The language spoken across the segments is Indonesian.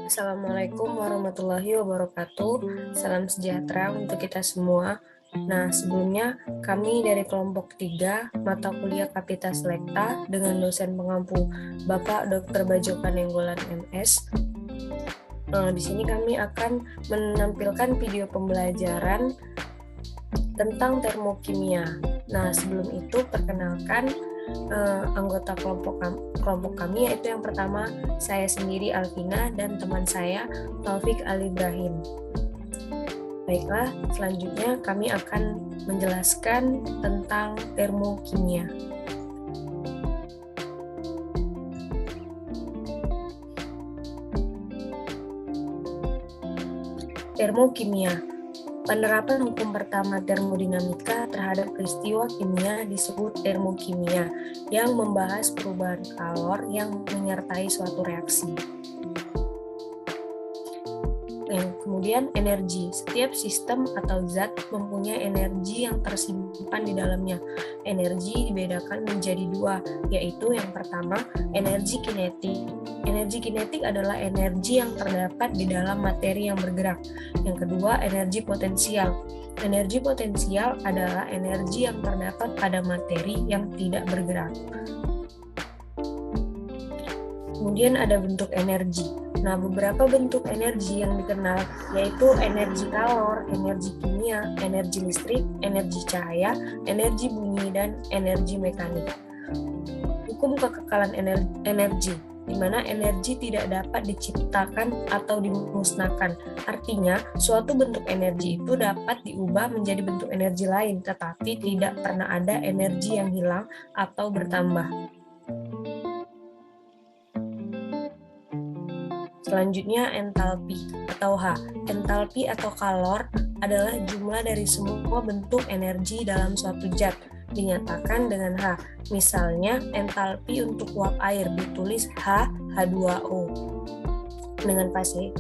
Assalamualaikum warahmatullahi wabarakatuh. Salam sejahtera untuk kita semua. Nah, sebelumnya kami dari kelompok 3 mata kuliah Kapita Selekta dengan dosen pengampu Bapak Dr. Bajoka Nenggolan MS. Di sini kami akan menampilkan video pembelajaran tentang termokimia. Nah, sebelum itu perkenalkan anggota kelompok kami, yaitu yang pertama saya sendiri Alvina dan teman saya Taufik Ali Ibrahim. Baiklah, selanjutnya kami akan menjelaskan tentang termokimia. Termokimia. Penerapan hukum pertama termodinamika terhadap peristiwa kimia disebut termokimia, yang membahas perubahan kalor yang menyertai suatu reaksi. Kemudian energi. Setiap sistem atau zat mempunyai energi yang tersimpan di dalamnya. Energi dibedakan menjadi dua, yaitu yang pertama energi kinetik. Energi kinetik adalah energi yang terdapat di dalam materi yang bergerak. Yang kedua, energi potensial. Energi potensial adalah energi yang terdapat pada materi yang tidak bergerak. Kemudian ada bentuk energi. Nah, beberapa bentuk energi yang dikenal yaitu energi kalor, energi kimia, energi listrik, energi cahaya, energi bunyi, dan energi mekanik. Hukum kekekalan energi, di mana energi tidak dapat diciptakan atau dimusnahkan. Artinya, suatu bentuk energi itu dapat diubah menjadi bentuk energi lain, tetapi tidak pernah ada energi yang hilang atau bertambah. Selanjutnya, entalpi atau H. Entalpi atau kalor adalah jumlah dari semua bentuk energi dalam suatu zat, dinyatakan dengan H. Misalnya, entalpi untuk uap air ditulis H, H2O dengan fase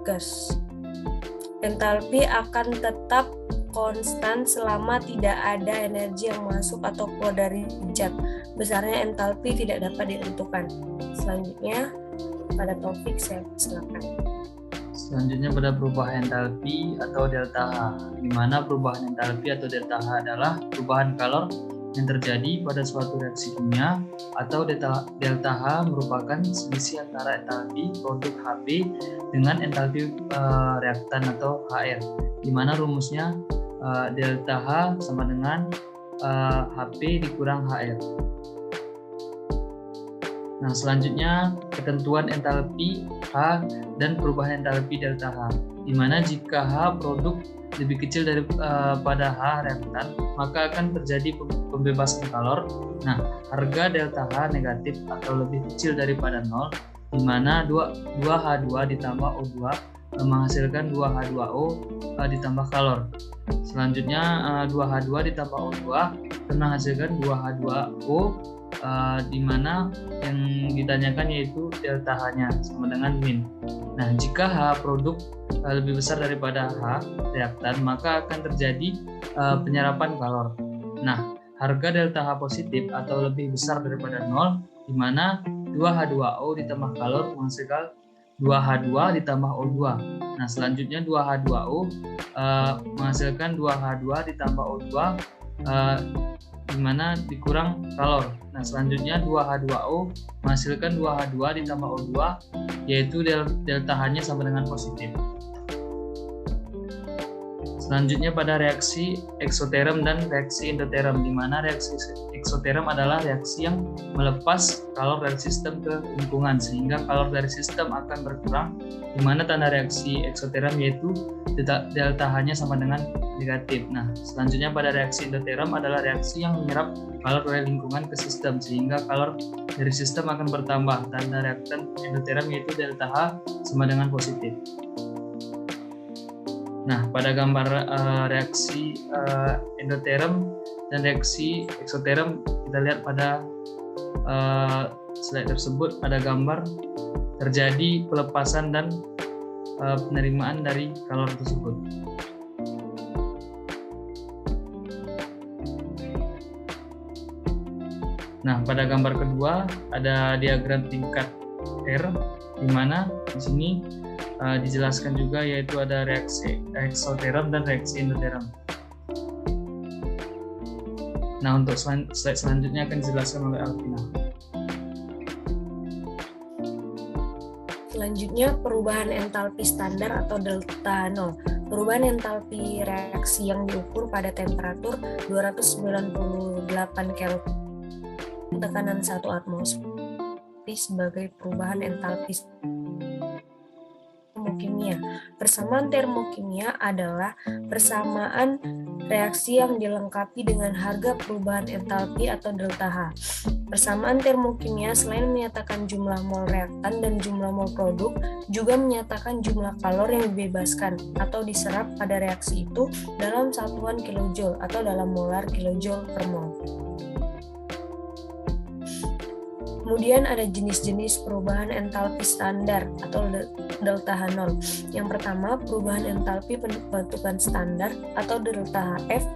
gas. Entalpi akan tetap konstan selama tidak ada energi yang masuk atau keluar dari zat. Besarnya entalpi tidak dapat ditentukan. Selanjutnya, pada topik saya silakan. Selanjutnya pada perubahan entalpi atau delta H, di mana perubahan entalpi atau delta H adalah perubahan kalor yang terjadi pada suatu reaksi kimia, atau delta H merupakan selisih antara entalpi produk Hp dengan entalpi reaktan atau HR, di mana rumusnya delta H sama dengan Hp dikurang HR. Nah, selanjutnya ketentuan entalpi H dan perubahan entalpi delta H, di mana jika H produk lebih kecil daripada H reaktan, maka akan terjadi pembebasan kalor. Nah, harga delta H negatif atau lebih kecil daripada 0, di mana 2H2 ditambah O2 menghasilkan 2H2O ditambah kalor. Selanjutnya 2H2 ditambah O2 akan menghasilkan 2H2O, di mana yang ditanyakan yaitu delta H-nya sama dengan min. Nah, jika H produk lebih besar daripada H reaktan, maka akan terjadi penyerapan kalor. Nah, harga delta H positif atau lebih besar daripada 0, di mana 2H2O ditambah kalor menghasilkan 2H2 ditambah O2. Nah, selanjutnya 2H2O menghasilkan 2H2 ditambah O2, di mana dikurang kalor. Nah, selanjutnya 2H2O menghasilkan 2H2 ditambah O2, yaitu delta H-nya sama dengan positif. Selanjutnya pada reaksi eksoterm dan reaksi endoterm, di mana reaksi eksoterm adalah reaksi yang melepas kalor dari sistem ke lingkungan, sehingga kalor dari sistem akan berkurang, di mana tanda reaksi eksoterm yaitu delta H-nya sama dengan negatif. Nah, selanjutnya pada reaksi endoterm adalah reaksi yang menyerap kalor dari lingkungan ke sistem, sehingga kalor dari sistem akan bertambah. Tanda reaktan endoterm yaitu delta H sama dengan positif. Nah, pada gambar reaksi endoterm dan reaksi eksoterm, kita lihat pada slide tersebut ada gambar terjadi pelepasan dan penerimaan dari kalor tersebut. Nah, pada gambar kedua ada diagram tingkat R, di mana di sini dijelaskan juga yaitu ada reaksi eksoterm dan reaksi endoterm. Nah, untuk slide selanjutnya akan dijelaskan oleh Alvina. Selanjutnya, perubahan entalpi standar atau delta nol. Perubahan entalpi reaksi yang diukur pada temperatur 298 Kelvin, tekanan 1 atmosfer sebagai perubahan entalpi termokimia. Persamaan termokimia adalah persamaan reaksi yang dilengkapi dengan harga perubahan entalpi atau delta H. Persamaan termokimia selain menyatakan jumlah mol reaktan dan jumlah mol produk, juga menyatakan jumlah kalor yang dibebaskan atau diserap pada reaksi itu dalam satuan kilojoule atau dalam molar kilojoule per mol. Kemudian ada jenis-jenis perubahan entalpi standar atau delta H0. Yang pertama, perubahan entalpi pembentukan standar atau delta HF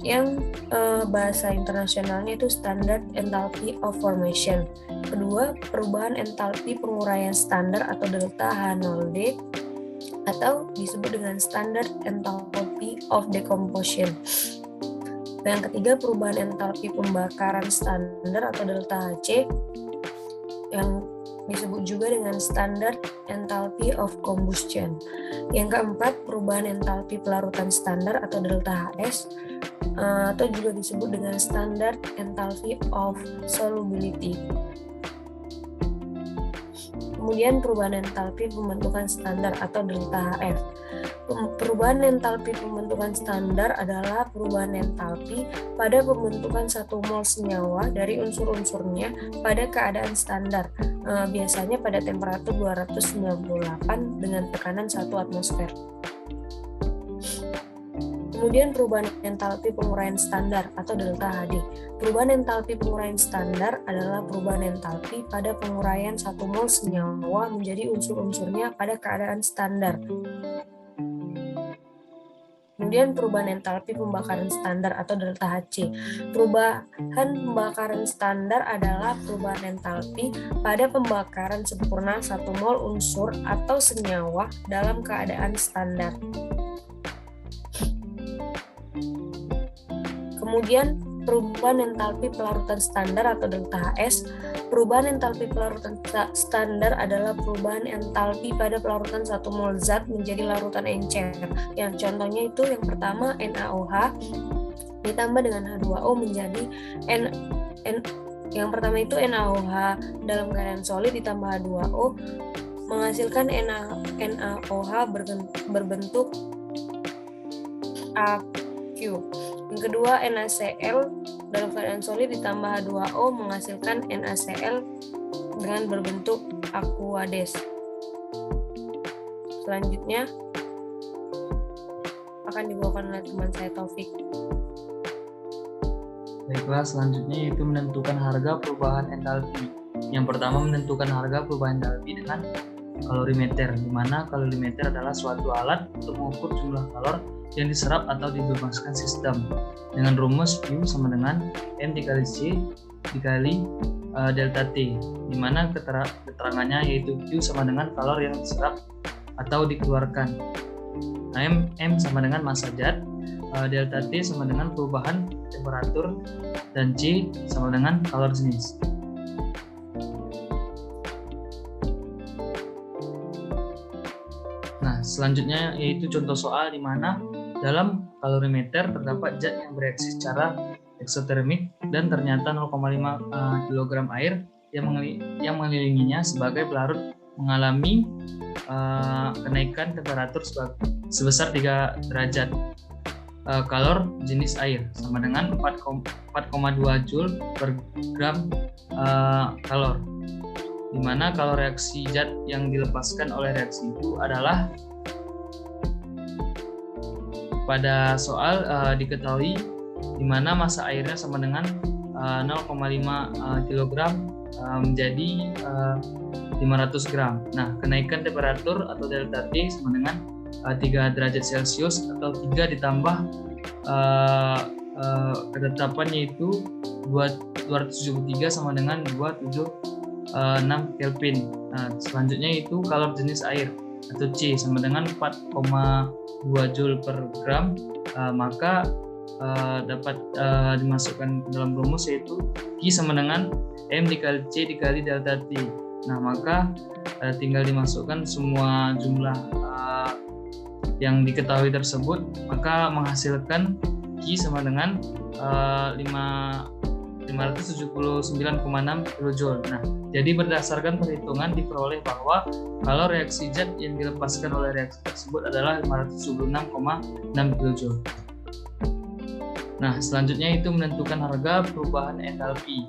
yang bahasa internasionalnya itu Standard Enthalpy of Formation. Kedua, perubahan entalpi penguraian standar atau delta H0D atau disebut dengan Standard Enthalpy of Decomposition. Yang ketiga, perubahan entalpi pembakaran standar atau delta HC yang disebut juga dengan Standard Enthalpy of Combustion. Yang keempat, perubahan entalpi pelarutan standar atau delta HS atau juga disebut dengan Standard Enthalpy of Solubility. Kemudian perubahan entalpi pembentukan standar atau delta HF. Perubahan entalpi pembentukan standar adalah perubahan entalpi pada pembentukan 1 mol senyawa dari unsur-unsurnya pada keadaan standar, biasanya pada temperatur 298 dengan tekanan 1 atmosfer. Kemudian perubahan entalpi penguraian standar atau delta HD. Perubahan entalpi penguraian standar adalah perubahan entalpi pada penguraian 1 mol senyawa menjadi unsur-unsurnya pada keadaan standar. Kemudian perubahan entalpi pembakaran standar atau delta HC. Perubahan pembakaran standar adalah perubahan entalpi pada pembakaran sempurna 1 mol unsur atau senyawa dalam keadaan standar. Kemudian perubahan entalpi pelarutan standar atau delta HS. Perubahan entalpi pelarutan standar adalah perubahan entalpi pada pelarutan 1 mol zat menjadi larutan encer. Yang contohnya itu yang pertama NaOH ditambah dengan H2O menjadi yang pertama itu NaOH dalam keadaan solid ditambah H2O menghasilkan NaOH berbentuk AQ. Yang kedua, NaCl dalam keadaan solid ditambah H2O menghasilkan NaCl dengan berbentuk aqueous. Selanjutnya akan dibawakan oleh teman saya Taufik. Baiklah, selanjutnya yaitu menentukan harga perubahan entalpi. Yang pertama, menentukan harga perubahan entalpi dengan kalorimeter, di mana kalorimeter adalah suatu alat untuk mengukur jumlah kalor yang diserap atau dibebaskan sistem dengan rumus Q sama dengan M dikali C dikali delta T, di mana keterangannya yaitu Q sama dengan kalor yang diserap atau dikeluarkan, M sama dengan massa zat, delta T sama dengan perubahan temperatur, dan C sama dengan kalor jenis. Nah, selanjutnya yaitu contoh soal di mana dalam kalorimeter terdapat zat yang bereaksi secara eksotermik dan ternyata 0,5 kg air yang mengelilinginya sebagai pelarut mengalami kenaikan temperatur sebesar 3 derajat. Kalor jenis air sama dengan 4,2 Joule per gram kalor, di mana kalau reaksi zat yang dilepaskan oleh reaksi itu adalah pada soal diketahui di mana massa airnya sama dengan 0,5 kg menjadi 500 gram. Nah, kenaikan temperatur atau delta T sama dengan 3 derajat Celcius atau 3 ditambah ketetapannya itu 273 sama dengan 27 6 Kelvin. Nah, selanjutnya itu kalor jenis air atau C sama dengan 4,2 Joule per gram, maka dapat dimasukkan ke dalam rumus, yaitu Q sama dengan M dikali C dikali delta T. Nah, maka tinggal dimasukkan semua jumlah yang diketahui tersebut, maka menghasilkan Q sama dengan 579,6 kJ. Nah, jadi berdasarkan perhitungan diperoleh bahwa kalau reaksi zat yang dilepaskan oleh reaksi tersebut adalah 576,6 kJ. Nah, selanjutnya itu menentukan harga perubahan entalpi.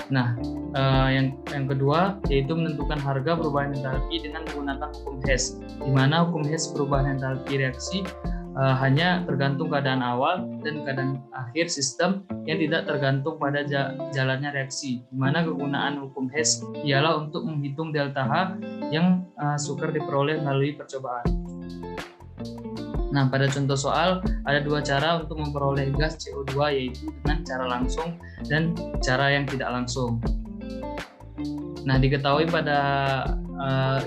Nah, yang kedua yaitu menentukan harga perubahan entalpi dengan menggunakan hukum Hess, di mana hukum Hess perubahan entalpi reaksi hanya tergantung keadaan awal dan keadaan akhir sistem yang tidak tergantung pada jalannya reaksi, di mana kegunaan hukum Hess ialah untuk menghitung delta H yang sukar diperoleh melalui percobaan. Nah, pada contoh soal ada dua cara untuk memperoleh gas CO2, yaitu dengan cara langsung dan cara yang tidak langsung. Nah, diketahui pada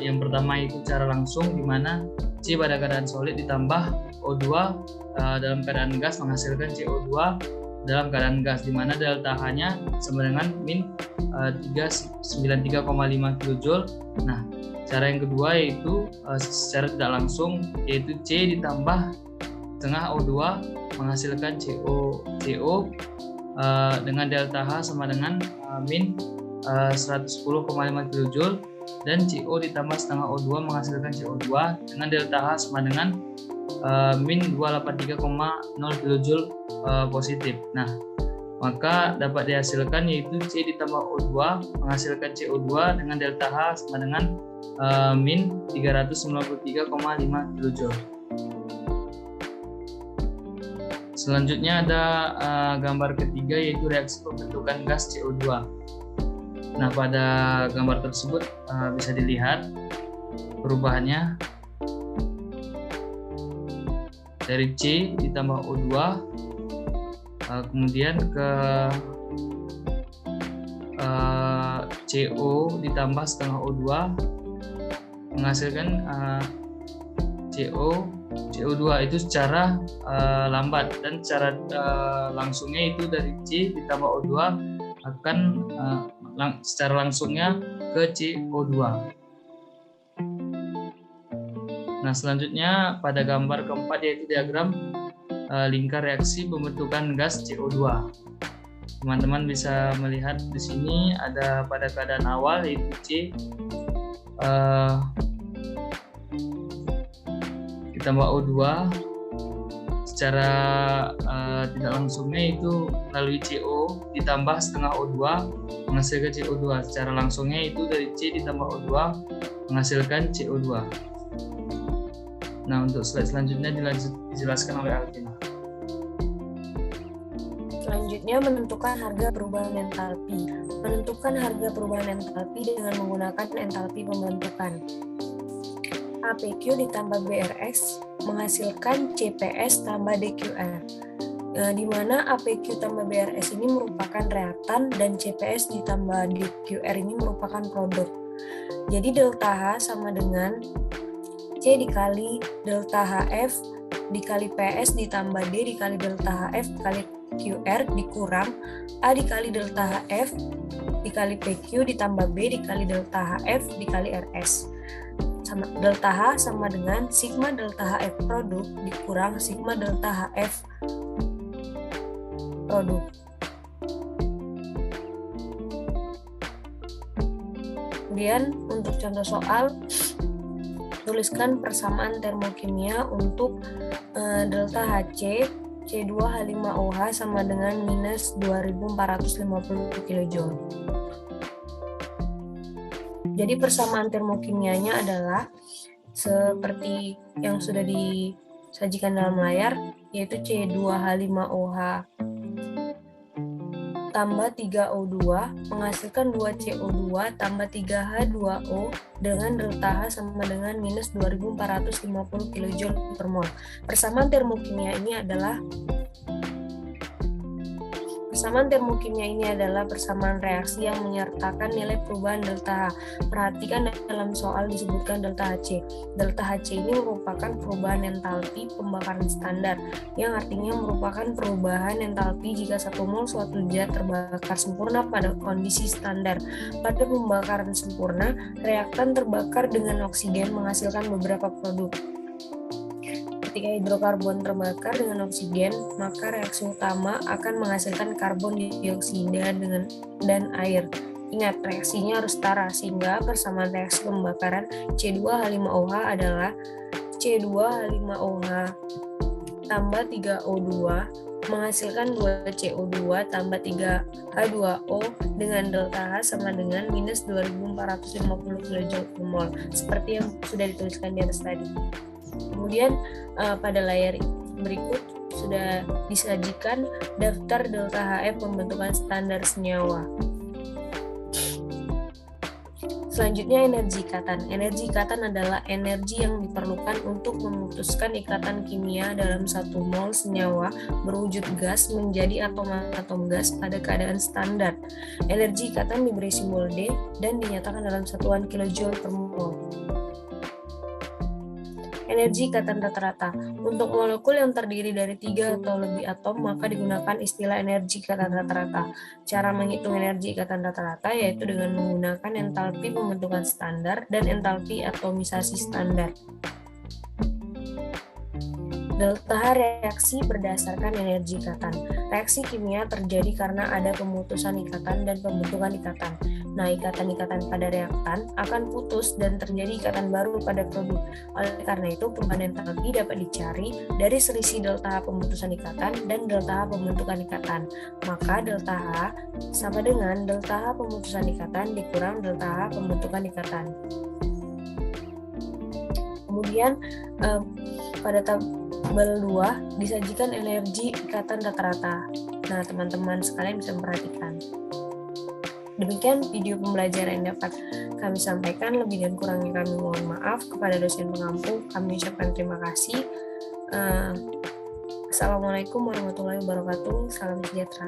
yang pertama itu cara langsung, di mana C pada keadaan solid ditambah O2 dalam keadaan gas menghasilkan CO2 dalam keadaan gas, di mana delta H-nya sama dengan min 393,5 kJ. Nah, cara yang kedua yaitu secara tidak langsung, yaitu C ditambah setengah O2 menghasilkan CO dengan delta H sama dengan min 110,5 kJ, dan CO ditambah setengah O2 menghasilkan CO2 dengan delta H sama dengan min 283,0 kJ positif. Nah, maka dapat dihasilkan yaitu C ditambah O2 menghasilkan CO2 dengan delta H sama dengan min 393,5 kJ. Selanjutnya ada gambar ketiga, yaitu reaksi pembentukan gas CO2. Nah, pada gambar tersebut bisa dilihat perubahannya dari C ditambah O2 kemudian ke CO ditambah setengah O2 menghasilkan CO2 itu secara lambat, dan secara langsungnya itu dari C ditambah O2 akan secara langsungnya ke CO2. Nah, selanjutnya pada gambar keempat yaitu diagram lingkar reaksi pembentukan gas CO2. Teman-teman bisa melihat di sini ada pada keadaan awal yaitu C ditambah O2, secara tidak langsungnya itu melalui CO ditambah setengah O2 menghasilkan CO2. Secara langsungnya itu dari C ditambah O2 menghasilkan CO2. Nah, untuk slide selanjutnya dijelaskan oleh Alvina. Selanjutnya menentukan harga perubahan entalpi. Menentukan harga perubahan entalpi dengan menggunakan entalpi pembentukan. APQ ditambah BRX menghasilkan CPS tambah DQR, di mana APQ tambah BRS ini merupakan reaktan dan CPS ditambah DQR ini merupakan produk. Jadi delta H sama dengan C dikali delta HF dikali PS ditambah D dikali delta HF dikali QR dikurang A dikali delta HF dikali PQ ditambah B dikali delta HF dikali RS. Sama delta H sama dengan sigma delta HF produk dikurang sigma delta HF produk. Kemudian untuk contoh soal, tuliskan persamaan termokimia untuk delta HC C2H5OH sama dengan minus 2450 kJ. Jadi persamaan termokimianya adalah seperti yang sudah disajikan dalam layar, yaitu C2H5OH tambah 3O2 menghasilkan 2CO2 tambah 3H2O dengan delta H sama dengan minus 2450 kJ per mol. Persamaan termokimia ini adalah Persamaan termokimia ini adalah persamaan reaksi yang menyertakan nilai perubahan delta H. Perhatikan dalam soal disebutkan delta Hc. Delta Hc ini merupakan perubahan entalpi pembakaran standar, yang artinya merupakan perubahan entalpi jika 1 mol suatu zat terbakar sempurna pada kondisi standar. Pada pembakaran sempurna, reaktan terbakar dengan oksigen menghasilkan beberapa produk. Ketika hidrokarbon terbakar dengan oksigen, maka reaksi utama akan menghasilkan karbon dioksida dan air. Ingat, reaksinya harus setara, sehingga persamaan reaksi pembakaran C2H5OH adalah C2H5OH tambah 3O2 menghasilkan 2CO2 tambah 3H2O dengan delta H sama dengan minus 2450 kJ/mol, seperti yang sudah dituliskan di atas tadi. Kemudian pada layar berikut sudah disajikan daftar delta HF pembentukan standar senyawa. Selanjutnya energi ikatan. Energi ikatan adalah energi yang diperlukan untuk memutuskan ikatan kimia dalam 1 mol senyawa berwujud gas menjadi atom-atom gas pada keadaan standar. Energi ikatan diberi simbol D dan dinyatakan dalam satuan kJ/mol. Energi ikatan rata-rata. Untuk molekul yang terdiri dari 3 atau lebih atom, maka digunakan istilah energi ikatan rata-rata. Cara menghitung energi ikatan rata-rata yaitu dengan menggunakan entalpi pembentukan standar dan entalpi atomisasi standar. Delta H reaksi berdasarkan energi ikatan. Reaksi kimia terjadi karena ada pemutusan ikatan dan pembentukan ikatan. Nah, ikatan-ikatan pada reaktan akan putus dan terjadi ikatan baru pada produk. Oleh karena itu, perubahan entalpi dapat dicari dari selisih delta H pemutusan ikatan dan delta H pembentukan ikatan. Maka delta H sama dengan delta H pemutusan ikatan dikurang delta H pembentukan ikatan. Kemudian pada tabel 2 disajikan energi ikatan rata-rata. Nah, teman-teman sekalian bisa memperhatikan. Demikian video pembelajaran yang dapat kami sampaikan. Lebih dan kurangnya kami mohon maaf. Kepada dosen pengampu kami ucapkan terima kasih. Assalamualaikum warahmatullahi wabarakatuh. Salam sejahtera.